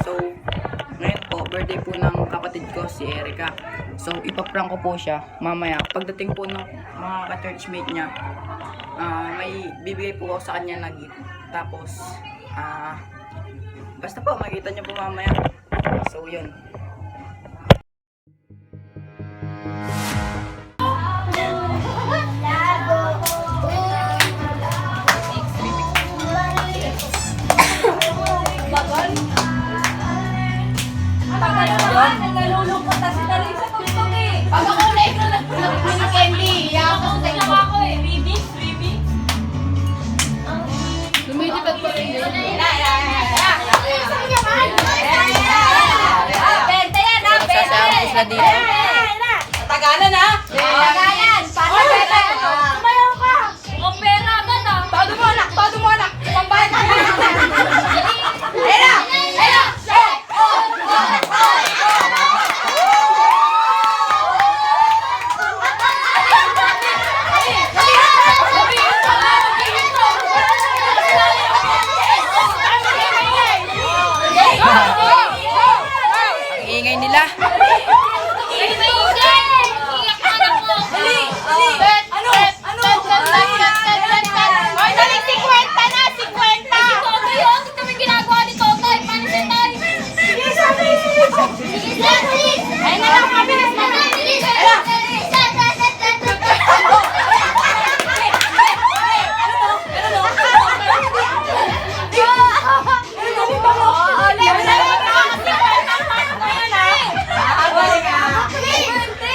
So, ngayon po, birthday po ng kapatid ko, si Erica. So, ipaprank ko po siya mamaya. Pagdating po ng mga ka-churchmate niya, may bibigay po ako sa kanya na gift. Tapos, basta po, makita niyo po mamaya. So, yun. Nalulungkot na si Daling sa tugtog eh. Pag ako ulit na nagpapin ni Candy, ako tingnan ako eh. Bibi. Lumilipad pa rin yun. Bente yan ha, bente. Sasayaw ko sila dito. Tagalan ha. Tagalan. Paano bente? Sumayaw ka. O pera agad ha. Todo mo anak. Pambayad ka. Ela. Ang ingay nila.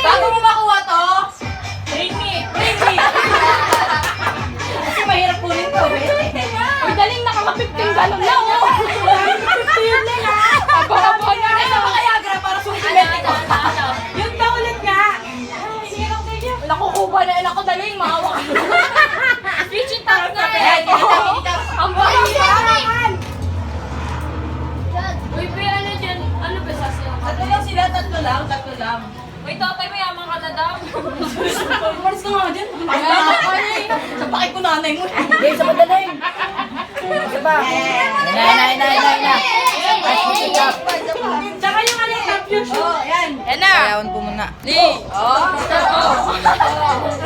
Bago mo makuha to, ring me. Kasi mahirap po rin to. Uy, Daling nakaka-15 galon na oh. 15 na nga. Abang-abang na. Ito ba kaya gra para sumisimete ko? Yun na ulit nga. Nakukuha na anak ko Daling, maawa ka. Speech tax na eh. Ang bahay pa. Uy, ano dyan? Ano ba sasya? Tatlo lang. Uy, tatay, mayaman ka na daw. Umalis ka nga dyan. Sapakit ko nanay mo. Hindi, sa madaling. Isa pa. Na. Tsaka yung ano yung champion shoe. Oh, yan. Yan na. Sayawan po muna.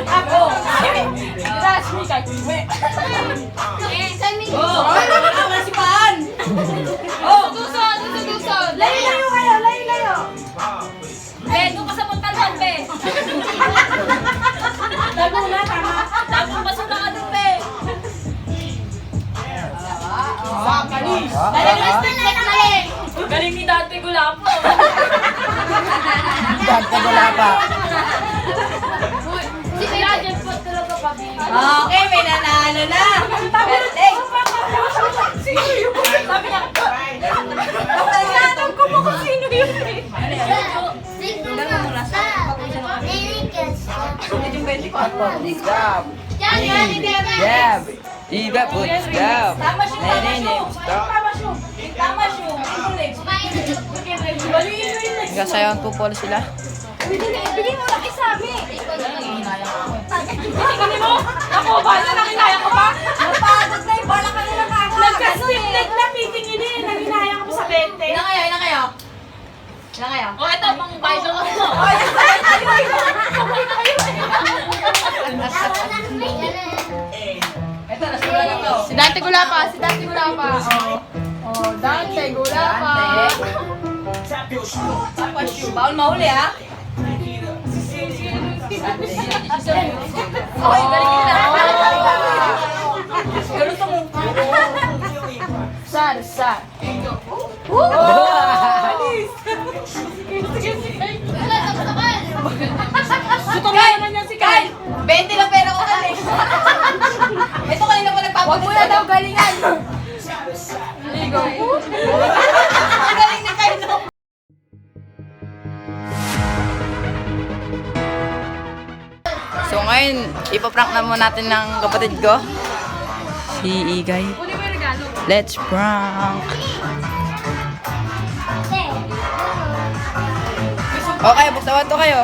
Ako. That's me, kay Kuwe. Ako na si Paan. Susun. Layo kayo. Ben, doon ka sa Montalban, Ben. Tago na, tama. Tago masuna ka doon, Ben. Kalis. Galing ni Dante Gulapo. Dante Gulapa. Si Radiant po talaga pabili. Okay, may nanalo na. Perfect. Sabi niya, alam ko mo kung sino yun eh. Jab. Iba po. Jab. Tama siya. Nagsasayawan po pala sila. Bigay mo laki sa amin. Tingnan mo? Ako, bala na kinaya ko pa? Napagod na yung bala ka nila kaka. Nagka-sweet na pitingin eh. Nanginaya ko sa 20. Ilan kayo? O, ito, pang bayo ko. Ito, nasura na to. Si Dante Gulapa. Oh, Dante Gulapa. Tapos shoe. Bawal mahuli ha. Okay, galing kita. Galuto mo. Sar. Tutuloy naman yan si Kyle. 20 lang pera ko kali. Ito kanina pa nagpapalit. Huwag mo na daw galingan. Ligo. Ang galing ni Kyle no. So ngayon, ipaprank naman natin ng kapatid ko. Si Igay. Let's prank! Okay, buktawan to kayo.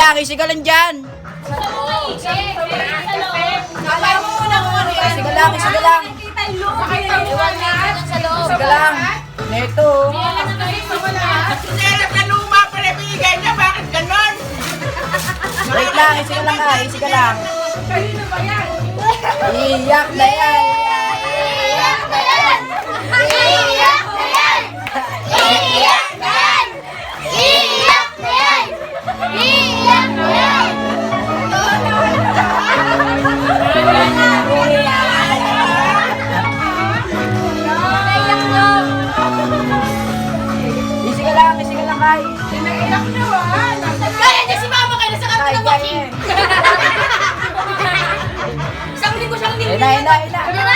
lang, isigalan dyan. Isigalang, isigalang. Isigalang. Neto. Sinelap na luma pala bigay niya, bakit ganon? Wait lang, isigalang ka, isigalang. Iyak na yan. Iyak na yan! Iyak na yan! Iyak na yan! Iyak na yan! Iyak na yan! Naiyak nyo! Isigalang, isigalang kay. Kaya niya si mama kayo sa Kay, kanto ng kay. walking. Isang linggo siyang Ina, ina, ina. Ayan na!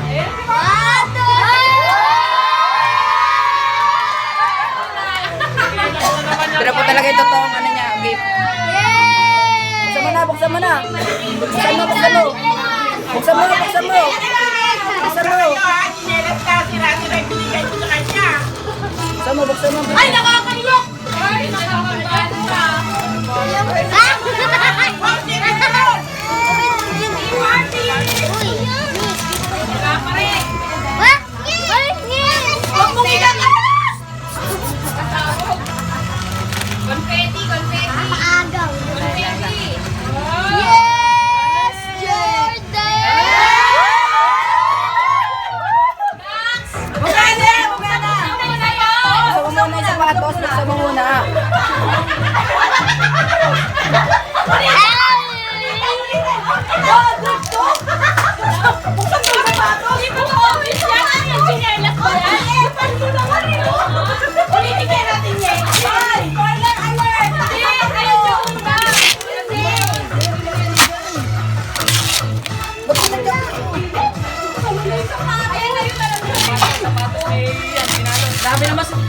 Ayan na! Pero po talaga yung totoong ano niya, gift. Buksan mo na, buksan mo na. Buksan mo, buksan mo. Buksan mo, buksan mo. Buksan mo. Sinelap na, sira-sira yung binigay ko sa kanya. Buksan mo, buksan mo. Ay, nakakayok! Ay, nakakabata. Wow, sira ganon! Wala pa rin. Huwag mong ilang! Confetti, confetti. Maagaw. Confetti. Yes! Jordan! Buksan mo muna yung sapatos, buksan mo muna.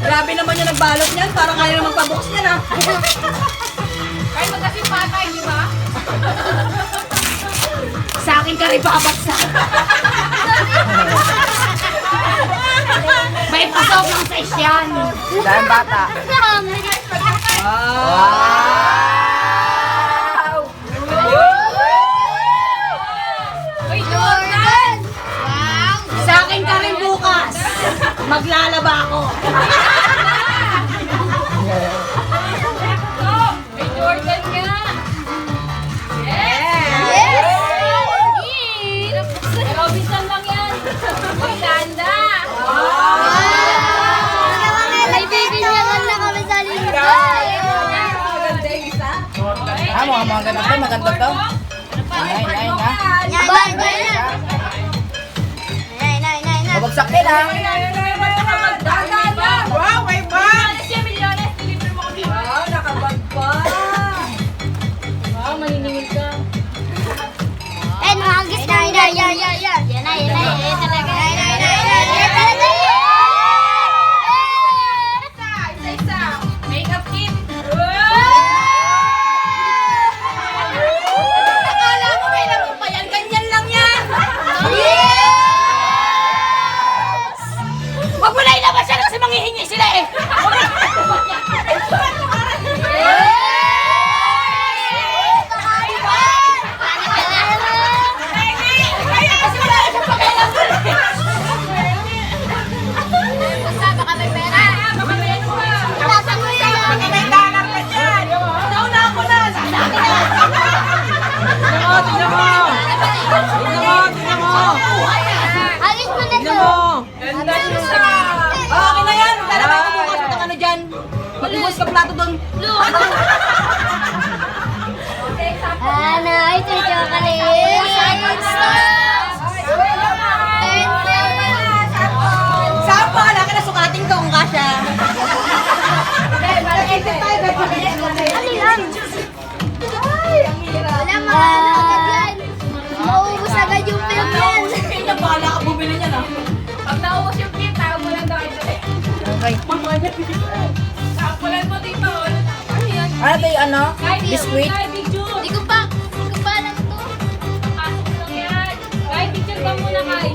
Grabe naman yung nagbalot niyan. Parang kaya na magpabox niyan, ha? Kaya magkasing patay, di ba? Sa akin ka rin papaksa. May pasok ng size yan. Dahil bata. Wow! Uy, Jordan! Wow! Sa akin ka rin bukas. Maglalaba ako. May Jordan nga. Yes! Robinson lang yan. Maganda. May bibigyan na kami sa linggo. Mga ganda to, maganda to. Ay, ay, ha? Yan, yan, yan. Yan, yan, yan, yan. Babagsak din, ha? Wow, may bag! Eh, mahagis na. Yan, yan, yan, yan. Yan na, yan na. Yan talaga. Yan na, yan na, yan na. Yan talaga. Makeup kit. Akala mo may lamang pa yan. Ganyan lang yan. Yes! Huwag mo na ilabas yan kasi manghihingi sila eh. Baka may pera. Baka may dollar pa dyan! Nauna ako na. Alis mo na to. Ganda yun sa... Okay na yan. Lalabay ko bukas ng ano dyan. Mag-iwas ka plato doon. Ano, ito yung chocolate. Saan pa ka na sukating ka kung kasya? Ano yan? Wala maano agad yan. Mauubos agad yung film yan. Kaya bahala ka bumili niya na. Pag naubos yung kit, tawag mo lang daw ito eh. Okay. Kapulan mo dito. Ano yan? Ano to yung ano? Biskuit? Hindi ko pa alam to. Pasok lang yan. Kahit picture ka muna, Kai.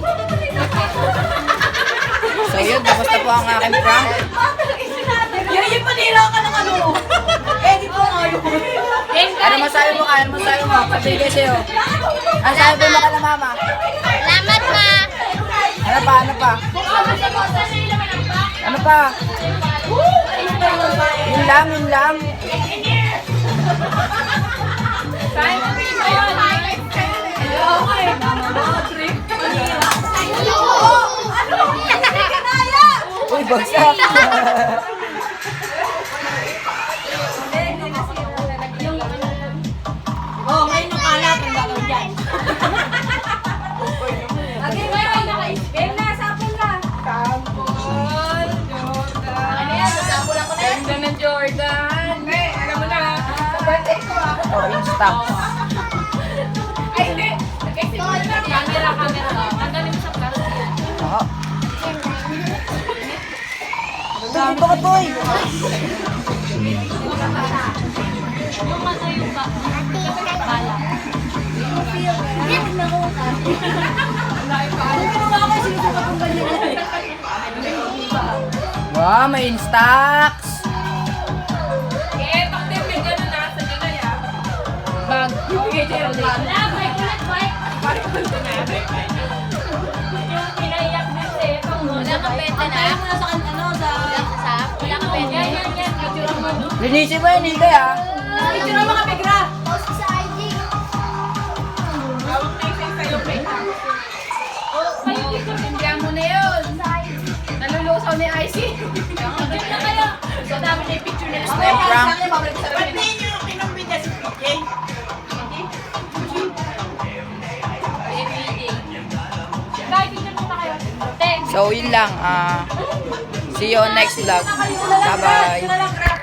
So yun, tapos na po ang aking prank. Ay, panira ka ng ano. Edit mo nga yun. Ano masabi mo ka? Ano masabi mo? Pabigay sa'yo. Ano sabi mo ka na mama? Salamat, ma. Ano pa? Ano pa? Ano pa? Yun lang, yun lang. Uy, bagsak. Oh, ngayon yung kalat yung gagawin dyan. Okay, game na, sapon na. Sapon, Jordan. Ano yan, sapon lang ko na yan. Ganda ng Jordan. Hey, alam mo na, sa birthday ko ah. Oh, in stock. Ay, hindi. Camera. Tanggalin mo sa karo yan. Oo. Hindi ba ka, Toy? Yung ano yung bala. Wow, may in stocks. Eh, bakit may gano'n na sa gano'n ya? Bag. Bigay tayo ng bag. Wala, may kulat, boy. Yung pinaiyak din sa ito. Wala kang pwede na. Wala mo na sa ano, sa... Wala kang pwede. Yan. Picture mo. Linisin mo yun, Ika, ah. Picture mo ka, Pegra. Post sa IG. Hawak na isa sa'yo, Pegra. Oh, kayo dito, pindihan mo na yun. Nalulusaw ni Icy. Picture na kayo. So, dami na yung picture nila. Snap prank. Ba't di nyo kinumbida si PJ? Guys, picture muna kayo. Thanks. So, yun lang. See you on next vlog. Bye-bye.